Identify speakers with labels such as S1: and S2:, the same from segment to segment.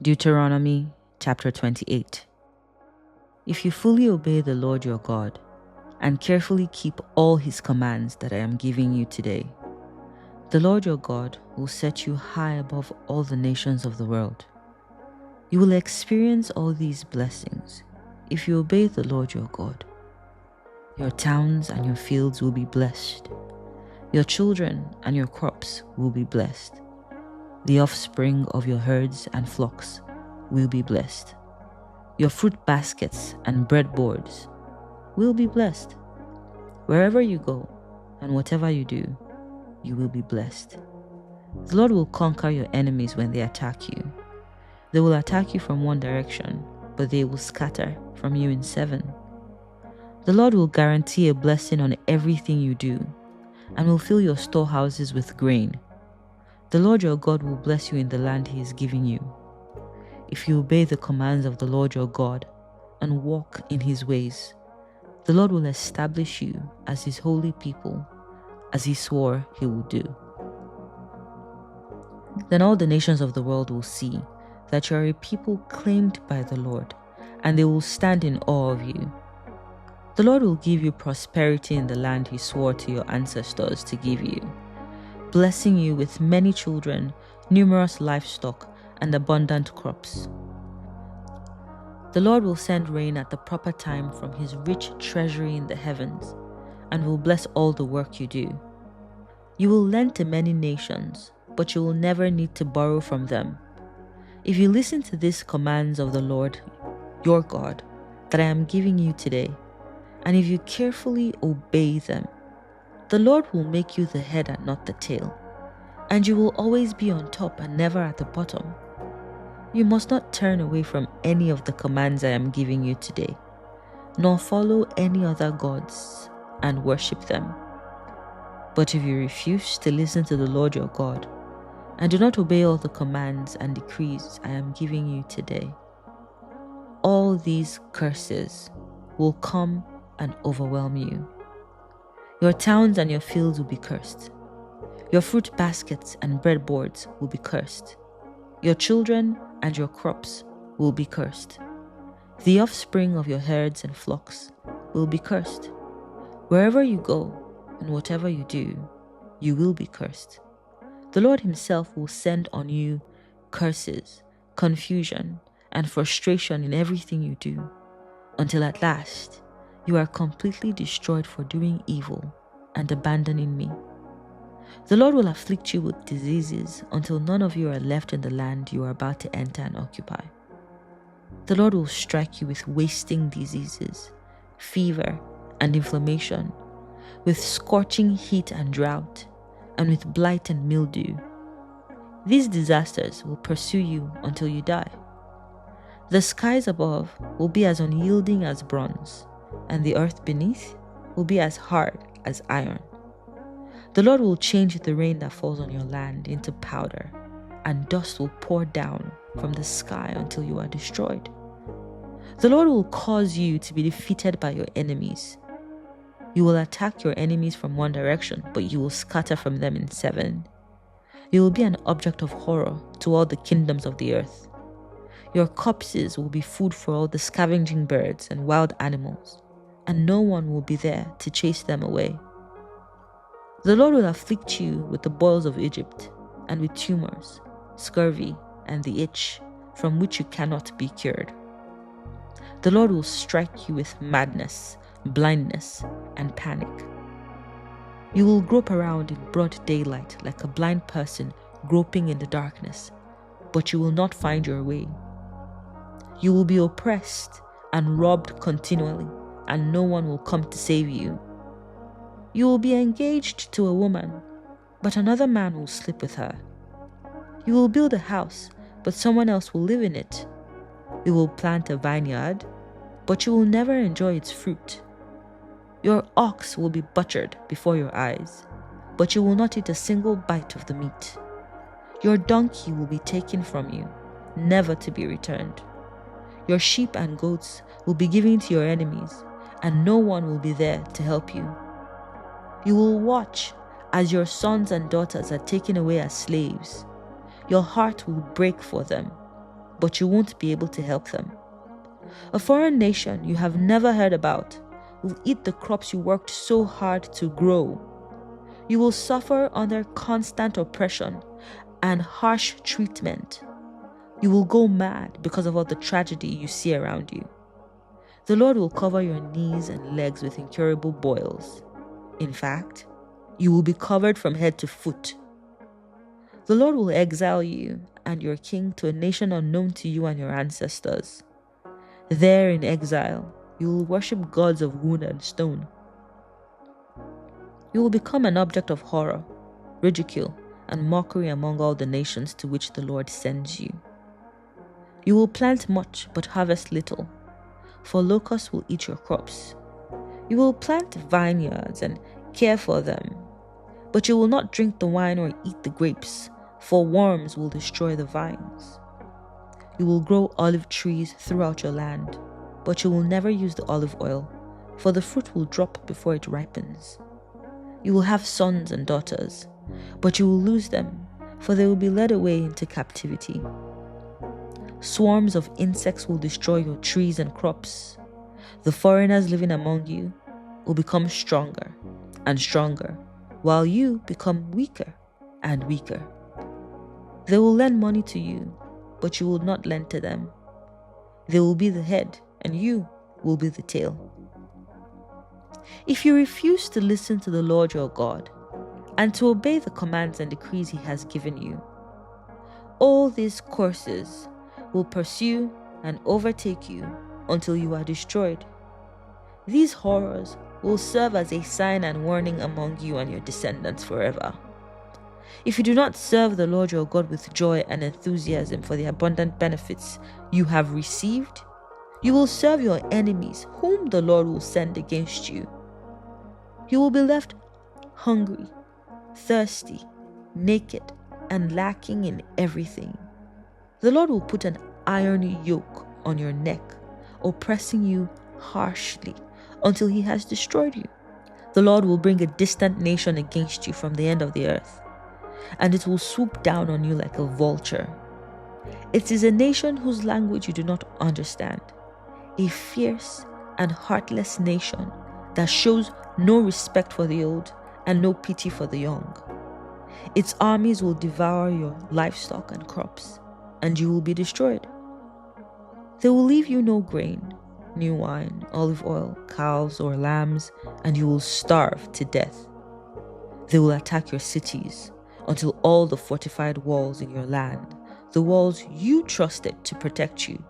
S1: Deuteronomy chapter 28. If you fully obey the Lord your God and carefully keep all his commands that I am giving you today, the Lord your God will set you high above all the nations of the world. You will experience all these blessings if you obey the Lord your God. Your towns and your fields will be blessed. Your children and your crops will be blessed. The offspring of your herds and flocks will be blessed. Your fruit baskets and breadboards will be blessed. Wherever you go and whatever you do, you will be blessed. The Lord will conquer your enemies when they attack you. They will attack you from one direction, but they will scatter from you in 7. The Lord will guarantee a blessing on everything you do and will fill your storehouses with grain. The Lord your God will bless you in the land he is giving you. If you obey the commands of the Lord your God and walk in his ways, the Lord will establish you as his holy people, as he swore he will do. Then all the nations of the world will see that you are a people claimed by the Lord, and they will stand in awe of you. The Lord will give you prosperity in the land he swore to your ancestors to give you, blessing you with many children, numerous livestock, and abundant crops. The Lord will send rain at the proper time from his rich treasury in the heavens, and will bless all the work you do. You will lend to many nations, but you will never need to borrow from them. If you listen to these commands of the Lord, your God, that I am giving you today, and if you carefully obey them, the Lord will make you the head and not the tail, and you will always be on top and never at the bottom. You must not turn away from any of the commands I am giving you today, nor follow any other gods and worship them. But if you refuse to listen to the Lord your God, and do not obey all the commands and decrees I am giving you today, all these curses will come and overwhelm you. Your towns and your fields will be cursed. Your fruit baskets and breadboards will be cursed. Your children and your crops will be cursed. The offspring of your herds and flocks will be cursed. Wherever you go and whatever you do, you will be cursed. The Lord himself will send on you curses, confusion, and frustration in everything you do, until at last you are completely destroyed for doing evil and abandoning me. The Lord will afflict you with diseases until none of you are left in the land you are about to enter and occupy. The Lord will strike you with wasting diseases, fever and inflammation, with scorching heat and drought, and with blight and mildew. These disasters will pursue you until you die. The skies above will be as unyielding as bronze, and the earth beneath will be as hard as iron. The Lord will change the rain that falls on your land into powder, and dust will pour down from the sky until you are destroyed. The Lord will cause you to be defeated by your enemies. You will attack your enemies from one direction, but you will scatter from them in 7. You will be an object of horror to all the kingdoms of the earth. Your corpses will be food for all the scavenging birds and wild animals, and no one will be there to chase them away. The Lord will afflict you with the boils of Egypt, and with tumors, scurvy, and the itch, from which you cannot be cured. The Lord will strike you with madness, blindness, and panic. You will grope around in broad daylight like a blind person groping in the darkness, but you will not find your way. You will be oppressed and robbed continually, and no one will come to save you. You will be engaged to a woman, but another man will sleep with her. You will build a house, but someone else will live in it. You will plant a vineyard, but you will never enjoy its fruit. Your ox will be butchered before your eyes, but you will not eat a single bite of the meat. Your donkey will be taken from you, never to be returned. Your sheep and goats will be given to your enemies, and no one will be there to help you. You will watch as your sons and daughters are taken away as slaves. Your heart will break for them, but you won't be able to help them. A foreign nation you have never heard about will eat the crops you worked so hard to grow. You will suffer under constant oppression and harsh treatment. You will go mad because of all the tragedy you see around you. The Lord will cover your knees and legs with incurable boils. In fact, you will be covered from head to foot. The Lord will exile you and your king to a nation unknown to you and your ancestors. There in exile, you will worship gods of wood and stone. You will become an object of horror, ridicule, and mockery among all the nations to which the Lord sends you. You will plant much but harvest little, for locusts will eat your crops. You will plant vineyards and care for them, but you will not drink the wine or eat the grapes, for worms will destroy the vines. You will grow olive trees throughout your land, but you will never use the olive oil, for the fruit will drop before it ripens. You will have sons and daughters, but you will lose them, for they will be led away into captivity. Swarms of insects will destroy your trees and crops. The foreigners living among you will become stronger and stronger, while you become weaker and weaker. They will lend money to you, but you will not lend to them. They will be the head, and you will be the tail. If you refuse to listen to the Lord your God, and to obey the commands and decrees he has given you, all these curses will pursue and overtake you until you are destroyed. These horrors will serve as a sign and warning among you and your descendants forever. If you do not serve the Lord your God with joy and enthusiasm for the abundant benefits you have received, you will serve your enemies, whom the Lord will send against you. You will be left hungry, thirsty, naked, and lacking in everything. The Lord will put an iron yoke on your neck, oppressing you harshly until he has destroyed you. The Lord will bring a distant nation against you from the end of the earth, and it will swoop down on you like a vulture. It is a nation whose language you do not understand, a fierce and heartless nation that shows no respect for the old and no pity for the young. Its armies will devour your livestock and crops, and you will be destroyed. They will leave you no grain, new wine, olive oil, cows or lambs, and you will starve to death. They will attack your cities until all the fortified walls in your land, the walls you trusted to protect you,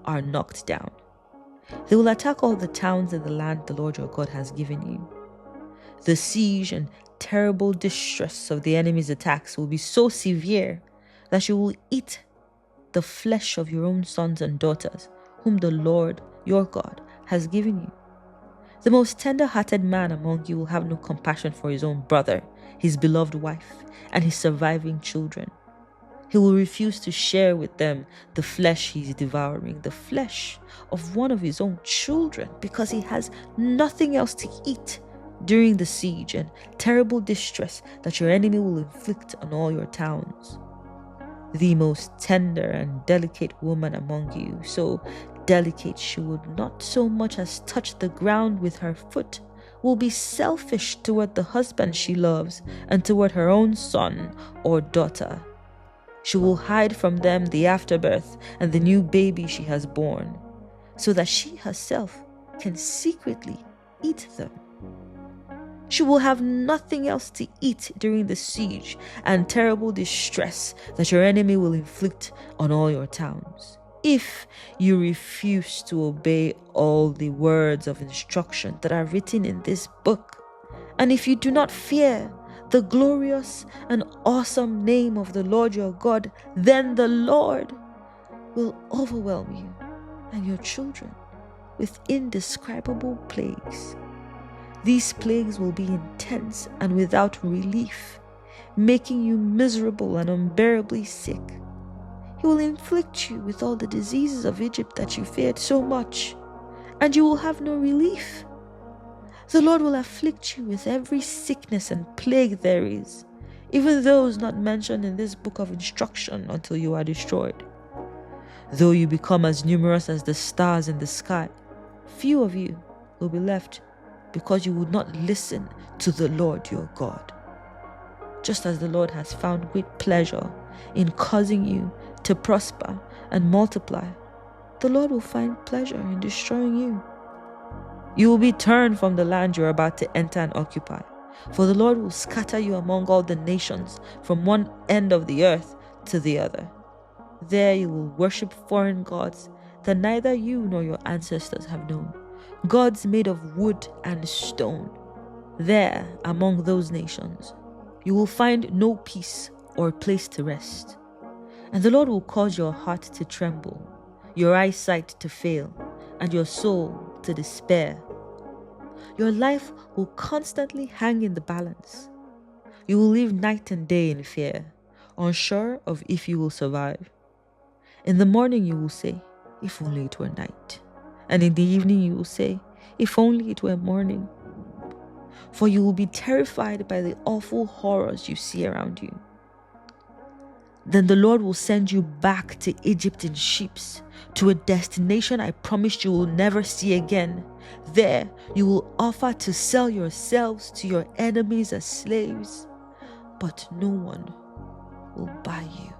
S1: are knocked down. They will attack all the towns in the land the Lord your God has given you. The siege and terrible distress of the enemy's attacks will be so severe that you will eat the flesh of your own sons and daughters, whom the Lord your God has given you. The most tender-hearted man among you will have no compassion for his own brother, his beloved wife, and his surviving children. He will refuse to share with them the flesh he is devouring, the flesh of one of his own children, because he has nothing else to eat during the siege and terrible distress that your enemy will inflict on all your towns. The most tender and delicate woman among you, so delicate she would not so much as touch the ground with her foot, will be selfish toward the husband she loves and toward her own son or daughter. She will hide from them the afterbirth and the new baby she has born, so that she herself can secretly eat them. She will have nothing else to eat during the siege and terrible distress that your enemy will inflict on all your towns. If you refuse to obey all the words of instruction that are written in this book, and if you do not fear the glorious and awesome name of the Lord your God, then the Lord will overwhelm you and your children with indescribable plagues. These plagues will be intense and without relief, making you miserable and unbearably sick. He will inflict you with all the diseases of Egypt that you feared so much, and you will have no relief. The Lord will afflict you with every sickness and plague there is, even those not mentioned in this book of instruction, until you are destroyed. Though you become as numerous as the stars in the sky, few of you will be left, because you would not listen to the Lord your God. Just as the Lord has found great pleasure in causing you to prosper and multiply, the Lord will find pleasure in destroying you. You will be turned from the land you are about to enter and occupy, for the Lord will scatter you among all the nations from one end of the earth to the other. There you will worship foreign gods that neither you nor your ancestors have known, gods made of wood and stone. There, among those nations, you will find no peace or place to rest. And the Lord will cause your heart to tremble, your eyesight to fail, and your soul to despair. Your life will constantly hang in the balance. You will live night and day in fear, unsure of if you will survive. In the morning you will say, if only it were night. And in the evening you will say, if only it were morning. For you will be terrified by the awful horrors you see around you. Then the Lord will send you back to Egypt in ships, to a destination I promised you will never see again. There you will offer to sell yourselves to your enemies as slaves, but no one will buy you.